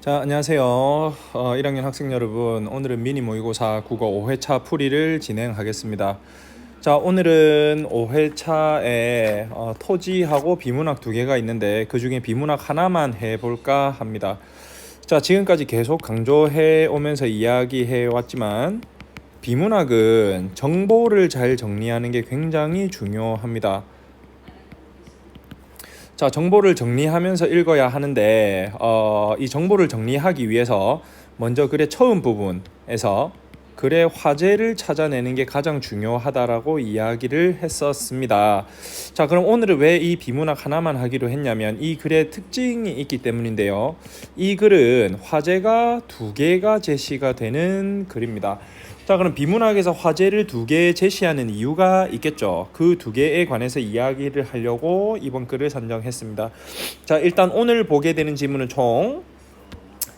자, 안녕하세요. 1학년 학생 여러분. 오늘은 미니 모의고사 국어 5회차 풀이를 진행하겠습니다. 자, 오늘은 5회차에 토지하고 비문학 두 개가 있는데 그 중에 비문학 하나만 해볼까 합니다. 자, 지금까지 계속 강조해 오면서 이야기해 왔지만 비문학은 정보를 잘 정리하는 게 굉장히 중요합니다. 자, 정보를 정리하면서 읽어야 하는데 이 정보를 정리하기 위해서 먼저 글의 처음 부분에서 글의 화제를 찾아내는 게 가장 중요하다라고 이야기를 했었습니다. 자, 그럼 오늘은 왜 이 비문학 하나만 하기로 했냐면 이 글의 특징이 있기 때문인데요. 이 글은 화제가 두 개가 제시가 되는 글입니다. 자, 그럼 비문학에서 화제를 두 개 제시하는 이유가 있겠죠. 그 두 개에 관해서 이야기를 하려고 이번 글을 선정했습니다. 자, 일단 오늘 보게 되는 지문은 총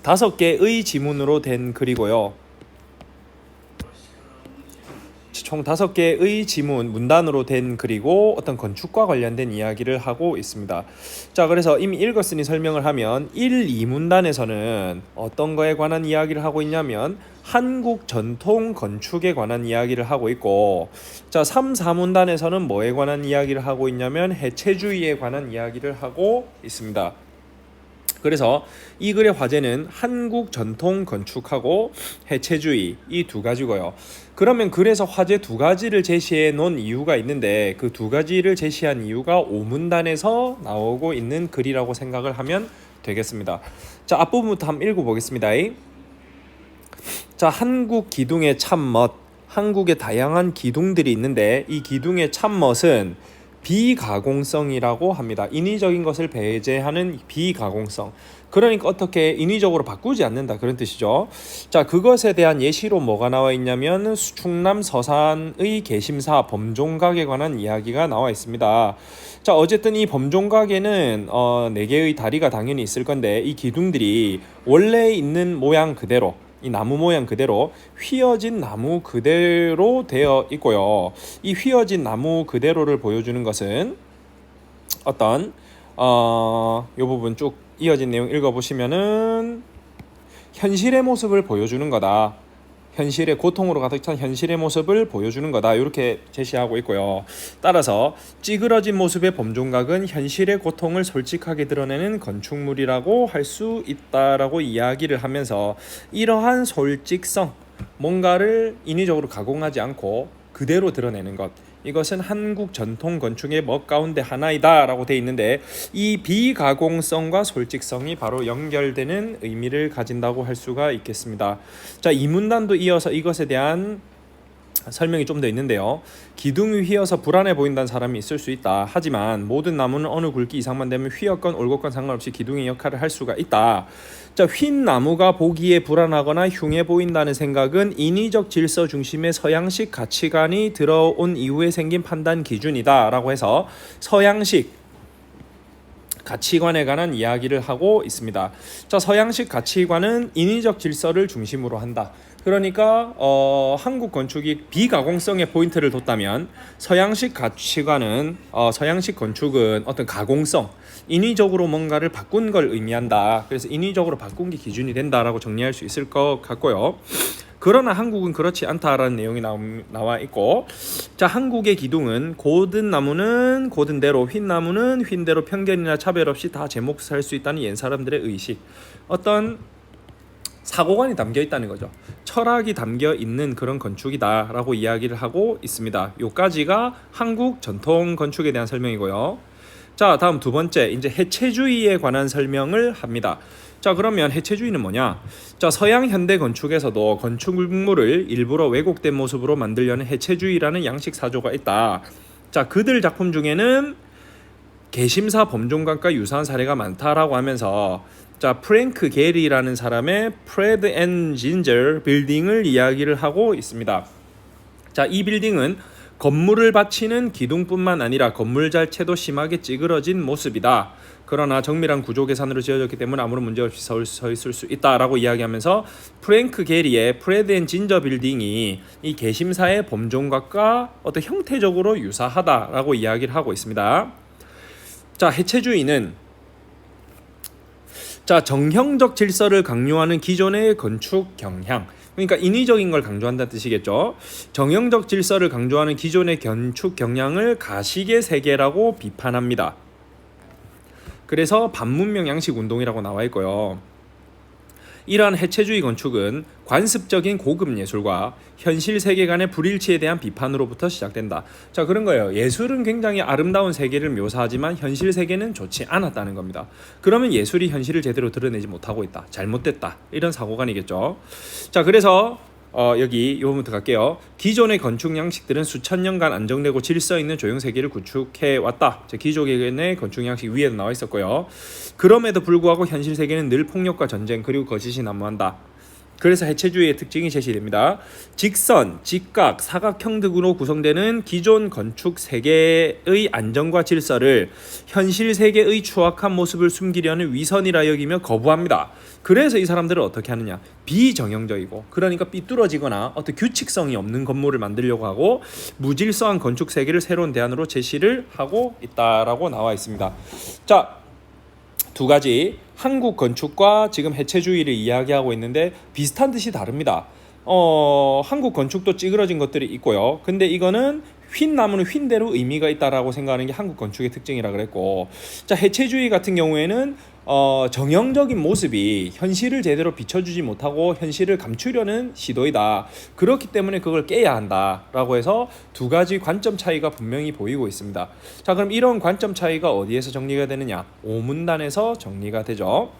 5개의 지문으로 된 글이고요. 총 5개의 지문, 문단으로 된 글이고 어떤 건축과 관련된 이야기를 하고 있습니다. 자, 그래서 이미 읽었으니 설명을 하면 1, 2문단에서는 어떤 거에 관한 이야기를 하고 있냐면 한국 전통 건축에 관한 이야기를 하고 있고, 자, 3, 4문단에서는 뭐에 관한 이야기를 하고 있냐면 해체주의에 관한 이야기를 하고 있습니다. 그래서 이 글의 화제는 한국 전통 건축하고 해체주의 이 두 가지고요. 그러면 글에서 화제 두 가지를 제시해 놓은 이유가 있는데 그 두 가지를 제시한 이유가 5문단에서 나오고 있는 글이라고 생각을 하면 되겠습니다. 자, 앞부분부터 한번 읽어보겠습니다. 자, 한국 기둥의 참멋, 한국의 다양한 기둥들이 있는데 이 기둥의 참멋은 비가공성이라고 합니다. 인위적인 것을 배제하는 비가공성. 그러니까 어떻게 인위적으로 바꾸지 않는다 그런 뜻이죠. 자, 그것에 대한 예시로 뭐가 나와 있냐면 충남 서산의 개심사 범종각에 관한 이야기가 나와 있습니다. 자, 어쨌든 이 범종각에는 4개의 다리가 당연히 있을 건데 이 기둥들이 원래 있는 모양 그대로, 이 나무 모양 그대로 휘어진 나무 그대로 되어 있고요. 이 휘어진 나무 그대로를 보여주는 것은 어떤 이 부분 쭉 이어진 내용 읽어보시면은 현실의 모습을 보여주는 거다. 현실의 고통으로 가득 찬 현실의 모습을 보여주는 거다. 이렇게 제시하고 있고요. 따라서 찌그러진 모습의 범종각은 현실의 고통을 솔직하게 드러내는 건축물이라고 할 수 있다라고 이야기를 하면서 이러한 솔직성, 뭔가를 인위적으로 가공하지 않고 그대로 드러내는 것, 이것은 한국 전통 건축의 멋 가운데 하나이다 라고 되어 있는데 이 비가공성과 솔직성이 바로 연결되는 의미를 가진다고 할 수가 있겠습니다. 자, 이 문단도 이어서 이것에 대한 설명이 좀 더 있는데요. 기둥이 휘어서 불안해 보인다는 사람이 있을 수 있다. 하지만 모든 나무는 어느 굵기 이상만 되면 휘었건 올곧건 상관없이 기둥의 역할을 할 수가 있다. 자, 휜 나무가 보기에 불안하거나 흉해 보인다는 생각은 인위적 질서 중심의 서양식 가치관이 들어온 이후에 생긴 판단 기준이다 라고 해서 서양식 가치관에 관한 이야기를 하고 있습니다. 자, 서양식 가치관은 인위적 질서를 중심으로 한다. 그러니까 한국 건축이 비가공성에 포인트를 뒀다면 서양식 가치관은 서양식 건축은 어떤 가공성, 인위적으로 뭔가를 바꾼 걸 의미한다. 그래서 인위적으로 바꾼 게 기준이 된다라고 정리할 수 있을 것 같고요. 그러나 한국은 그렇지 않다라는 내용이 나와 있고, 자, 한국의 기둥은 고든 나무는 고든 대로, 휜 나무는 휜 대로 편견이나 차별 없이 다 제 몫을 할 수 있다는 옛 사람들의 의식, 어떤 사고관이 담겨 있다는 거죠. 철학이 담겨 있는 그런 건축이다라고 이야기를 하고 있습니다. 요까지가 한국 전통 건축에 대한 설명이고요. 자, 다음 두 번째, 이제 해체주의에 관한 설명을 합니다. 자, 그러면 해체주의는 뭐냐? 자, 서양 현대 건축에서도 건축물을 일부러 왜곡된 모습으로 만들려는 해체주의라는 양식 사조가 있다. 자, 그들 작품 중에는 개심사 범종각과 유사한 사례가 많다라고 하면서, 자, 프랭크 게리라는 사람의 프레드 앤 진저 빌딩을 이야기를 하고 있습니다. 자, 이 빌딩은 건물을 받치는 기둥뿐만 아니라 건물 자체도 심하게 찌그러진 모습이다. 그러나 정밀한 구조 계산으로 지어졌기 때문에 아무런 문제 없이 서 있을 수 있다라고 이야기하면서 프랭크 게리의 프레드 앤 진저 빌딩이 이 개심사의 범종각과 어떤 형태적으로 유사하다라고 이야기를 하고 있습니다. 자, 해체주의는 자, 정형적 질서를 강요하는 기존의 건축 경향. 그러니까 인위적인 걸 강조한다는 뜻이겠죠. 정형적 질서를 강조하는 기존의 건축 경향을 가식의 세계라고 비판합니다. 그래서 반문명 양식 운동이라고 나와 있고요. 이러한 해체주의 건축은 관습적인 고급 예술과 현실 세계관의 불일치에 대한 비판으로부터 시작된다. 자, 그런 거예요. 예술은 굉장히 아름다운 세계를 묘사하지만 현실 세계는 좋지 않았다는 겁니다. 그러면 예술이 현실을 제대로 드러내지 못하고 있다. 잘못됐다. 이런 사고관이겠죠. 자, 그래서 여기 이 부분부터 갈게요. 기존의 건축 양식들은 수천 년간 안정되고 질서 있는 조형 세계를 구축해 왔다. 기존의 건축 양식 위에도 나와 있었고요. 그럼에도 불구하고 현실 세계는 늘 폭력과 전쟁 그리고 거짓이 난무한다. 그래서 해체주의의 특징이 제시됩니다. 직선, 직각, 사각형 등으로 구성되는 기존 건축 세계의 안정과 질서를 현실 세계의 추악한 모습을 숨기려는 위선이라 여기며 거부합니다. 그래서 이 사람들은 어떻게 하느냐? 비정형적이고, 그러니까 삐뚤어지거나 어떤 규칙성이 없는 건물을 만들려고 하고 무질서한 건축 세계를 새로운 대안으로 제시를 하고 있다라고 나와 있습니다. 자, 두 가지 한국 건축과 지금 해체주의를 이야기하고 있는데 비슷한 듯이 다릅니다. 한국 건축도 찌그러진 것들이 있고요. 근데 이거는 휜 나무는 휜 대로 의미가 있다라고 생각하는 게 한국 건축의 특징이라 그랬고, 자, 해체주의 같은 경우에는 정형적인 모습이 현실을 제대로 비춰주지 못하고 현실을 감추려는 시도이다. 그렇기 때문에 그걸 깨야 한다라고 해서 두 가지 관점 차이가 분명히 보이고 있습니다. 자, 그럼 이런 관점 차이가 어디에서 정리가 되느냐? 5문단에서 정리가 되죠.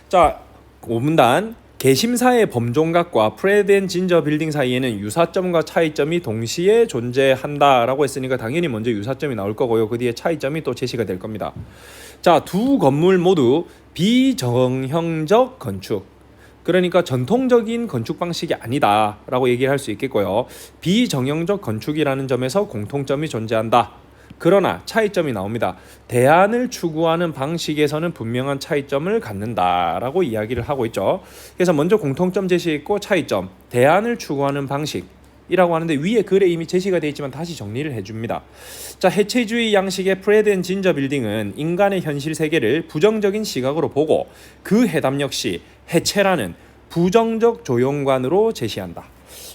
자, 5문단. 개심사의 범종각과 프레드 앤 진저 빌딩 사이에는 유사점과 차이점이 동시에 존재한다라고 했으니까 당연히 먼저 유사점이 나올 거고요. 그 뒤에 차이점이 또 제시가 될 겁니다. 자, 두 건물 모두 비정형적 건축, 그러니까 전통적인 건축 방식이 아니다라고 얘기를 할 수 있겠고요. 비정형적 건축이라는 점에서 공통점이 존재한다. 그러나 차이점이 나옵니다. 대안을 추구하는 방식에서는 분명한 차이점을 갖는다라고 이야기를 하고 있죠. 그래서 먼저 공통점 제시했고 차이점, 대안을 추구하는 방식이라고 하는데 위에 글에 이미 제시가 되어 있지만 다시 정리를 해줍니다. 자, 해체주의 양식의 프레드 앤 진저 빌딩은 인간의 현실 세계를 부정적인 시각으로 보고 그 해답 역시 해체라는 부정적 조형관으로 제시한다.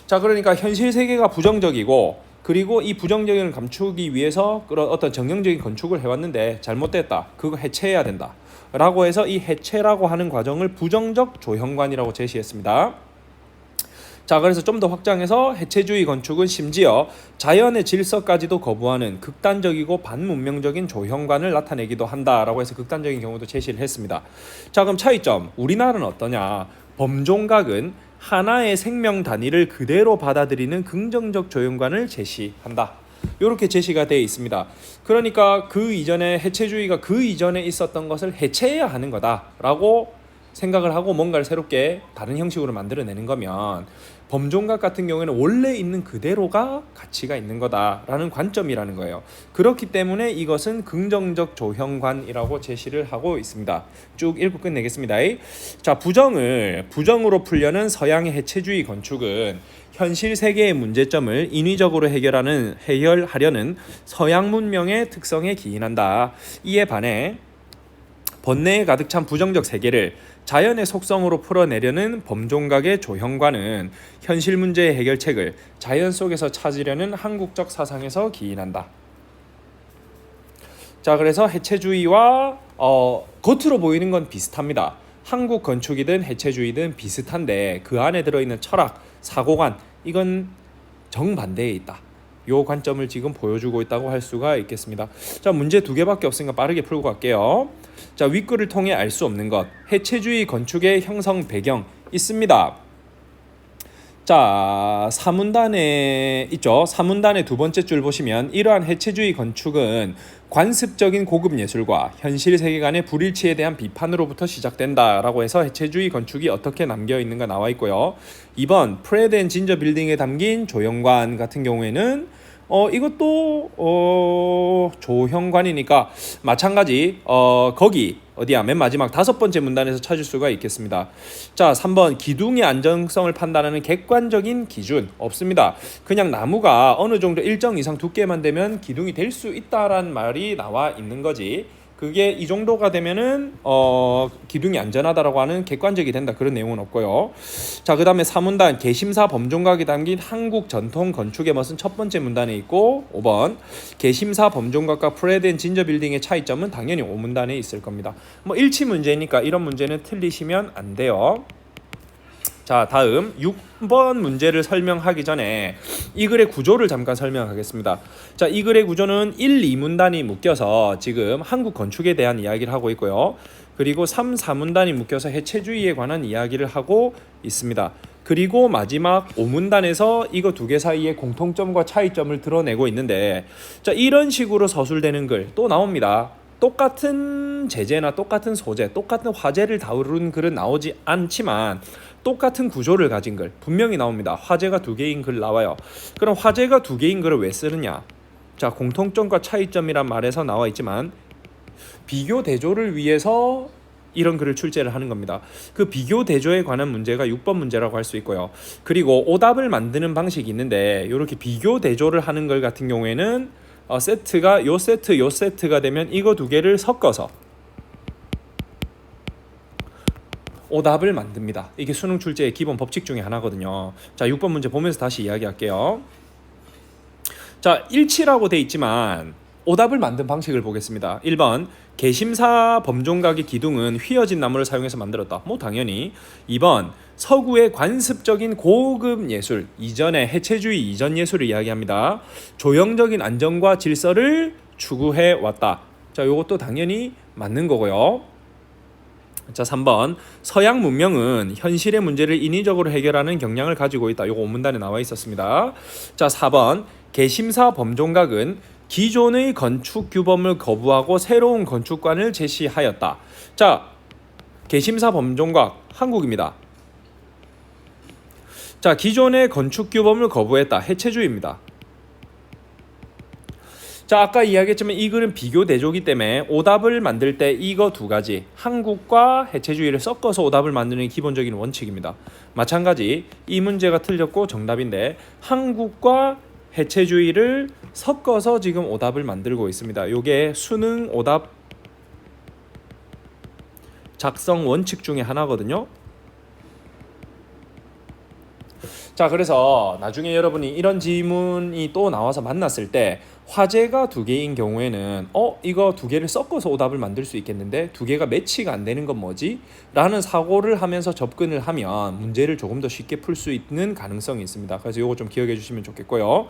자, 그러니까 현실 세계가 부정적이고, 그리고 이 부정적인 감추기 위해서 그런 어떤 정형적인 건축을 해왔는데 잘못됐다. 그거 해체해야 된다. 라고 해서 이 해체라고 하는 과정을 부정적 조형관이라고 제시했습니다. 자, 그래서 좀 더 확장해서 해체주의 건축은 심지어 자연의 질서까지도 거부하는 극단적이고 반문명적인 조형관을 나타내기도 한다라고 해서 극단적인 경우도 제시를 했습니다. 자, 그럼 차이점. 우리나라는 어떠냐? 범종각은 하나의 생명 단위를 그대로 받아들이는 긍정적 조형관을 제시한다. 이렇게 제시가 되어 있습니다. 그러니까 그 이전에 해체주의가 그 이전에 있었던 것을 해체해야 하는 거다라고 생각을 하고 뭔가를 새롭게 다른 형식으로 만들어내는 거면, 범종각 같은 경우에는 원래 있는 그대로가 가치가 있는 거다라는 관점이라는 거예요. 그렇기 때문에 이것은 긍정적 조형관이라고 제시를 하고 있습니다. 쭉 읽고 끝내겠습니다. 자, 부정으로 풀려는 서양의 해체주의 건축은 현실 세계의 문제점을 인위적으로 해결하려는 서양 문명의 특성에 기인한다. 이에 반해 번뇌에 가득 찬 부정적 세계를 자연의 속성으로 풀어내려는 범종각의 조형관은 현실 문제의 해결책을 자연 속에서 찾으려는 한국적 사상에서 기인한다. 자, 그래서 해체주의와 겉으로 보이는 건 비슷합니다. 한국 건축이든 해체주의든 비슷한데 그 안에 들어있는 철학, 사고관, 이건 정반대에 있다. 요 관점을 지금 보여주고 있다고 할 수가 있겠습니다. 자, 문제 2개밖에 없으니까 빠르게 풀고 갈게요. 자, 윗글을 통해 알 수 없는 것. 해체주의 건축의 형성 배경 있습니다. 자, 3문단에 있죠. 3문단의 두 번째 줄 보시면 이러한 해체주의 건축은 관습적인 고급 예술과 현실 세계관의 불일치에 대한 비판으로부터 시작된다라고 해서 해체주의 건축이 어떻게 남겨 있는가 나와 있고요. 2번 프레드 앤 진저 빌딩에 담긴 조형관 같은 경우에는 이것도 조형관이니까 마찬가지 거기 어디야 맨 마지막 5번째 문단에서 찾을 수가 있겠습니다. 자, 3번 기둥의 안정성을 판단하는 객관적인 기준 없습니다. 그냥 나무가 어느 정도 일정 이상 두께만 되면 기둥이 될 수 있다란 말이 나와 있는 거지. 그게 이 정도가 되면은 기둥이 안전하다라고 하는 객관적이 된다 그런 내용은 없고요. 자, 그다음에 4문단 개심사 범종각이 담긴 한국 전통 건축의 멋은 첫 번째 문단에 있고 5번 개심사 범종각과 프레드 앤 진저 빌딩의 차이점은 당연히 5문단에 있을 겁니다. 뭐 일치 문제니까 이런 문제는 틀리시면 안 돼요. 자, 다음 6번 문제를 설명하기 전에 이 글의 구조를 잠깐 설명하겠습니다. 자, 이 글의 구조는 1, 2문단이 묶여서 지금 한국 건축에 대한 이야기를 하고 있고요. 그리고 3, 4문단이 묶여서 해체주의에 관한 이야기를 하고 있습니다. 그리고 마지막 5문단에서 이거 두 개 사이의 공통점과 차이점을 드러내고 있는데, 자, 이런 식으로 서술되는 글 또 나옵니다. 똑같은 제재나 똑같은 소재, 똑같은 화제를 다루는 글은 나오지 않지만 똑같은 구조를 가진 글 분명히 나옵니다. 화제가 두 개인 글 나와요. 그럼 화제가 두 개인 글을 왜 쓰느냐? 자, 공통점과 차이점이란 말에서 나와 있지만 비교 대조를 위해서 이런 글을 출제를 하는 겁니다. 그 비교 대조에 관한 문제가 6번 문제라고 할 수 있고요. 그리고 오답을 만드는 방식이 있는데 이렇게 비교 대조를 하는 글 같은 경우에는 세트가 요 세트가 되면 이거 두 개를 섞어서 오답을 만듭니다. 이게 수능 출제의 기본 법칙 중에 하나거든요. 자, 6번 문제 보면서 다시 이야기할게요. 자, 일치라고 돼 있지만 오답을 만든 방식을 보겠습니다. 1번 개심사 범종각의 기둥은 휘어진 나무를 사용해서 만들었다. 뭐 당연히. 2번 서구의 관습적인 고급 예술, 이전의 해체주의 이전 예술을 이야기합니다. 조형적인 안정과 질서를 추구해 왔다. 자, 요것도 당연히 맞는 거고요. 자, 3번 서양 문명은 현실의 문제를 인위적으로 해결하는 경향을 가지고 있다. 요거 5문단에 나와 있었습니다. 자, 4번 개심사 범종각은 기존의 건축 규범을 거부하고 새로운 건축관을 제시하였다. 자, 개심사 범종각 한국입니다. 자, 기존의 건축 규범을 거부했다. 해체주의입니다. 자, 아까 이야기했지만 이 글은 비교 대조기 때문에 오답을 만들 때 이거 두 가지 한국과 해체주의를 섞어서 오답을 만드는 기본적인 원칙입니다. 마찬가지 이 문제가 틀렸고 정답인데 한국과 해체주의를 섞어서 지금 오답을 만들고 있습니다. 이게 수능 오답 작성 원칙 중에 하나거든요. 자, 그래서 나중에 여러분이 이런 지문이 또 나와서 만났을 때 화제가 두 개인 경우에는 이거 두 개를 섞어서 오답을 만들 수 있겠는데 두 개가 매치가 안 되는 건 뭐지? 라는 사고를 하면서 접근을 하면 문제를 조금 더 쉽게 풀 수 있는 가능성이 있습니다. 그래서 이거 좀 기억해 주시면 좋겠고요.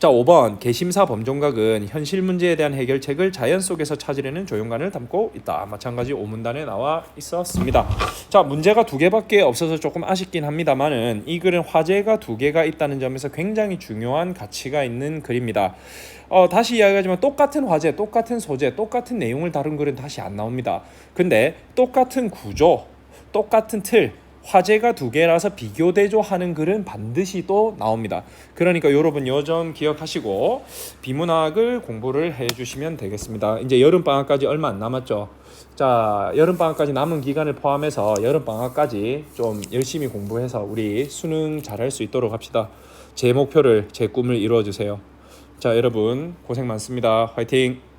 자, 5번 개심사 범종각은 현실 문제에 대한 해결책을 자연 속에서 찾으려는 조용관을 담고 있다. 마찬가지 5문단에 나와 있었습니다. 자, 문제가 두 개밖에 없어서 조금 아쉽긴 합니다만은 이 글은 화제가 두 개가 있다는 점에서 굉장히 중요한 가치가 있는 글입니다. 다시 이야기하지만 똑같은 화제, 똑같은 소재, 똑같은 내용을 다룬 글은 다시 안 나옵니다. 근데 똑같은 구조, 똑같은 틀, 화제가 두 개라서 비교 대조하는 글은 반드시 또 나옵니다. 그러니까 여러분 요 점 기억하시고 비문학을 공부를 해주시면 되겠습니다. 이제 여름방학까지 얼마 안 남았죠. 자, 여름방학까지 남은 기간을 포함해서 여름방학까지 좀 열심히 공부해서 우리 수능 잘할 수 있도록 합시다. 제 목표를, 제 꿈을 이루어주세요. 자, 여러분 고생 많습니다. 화이팅!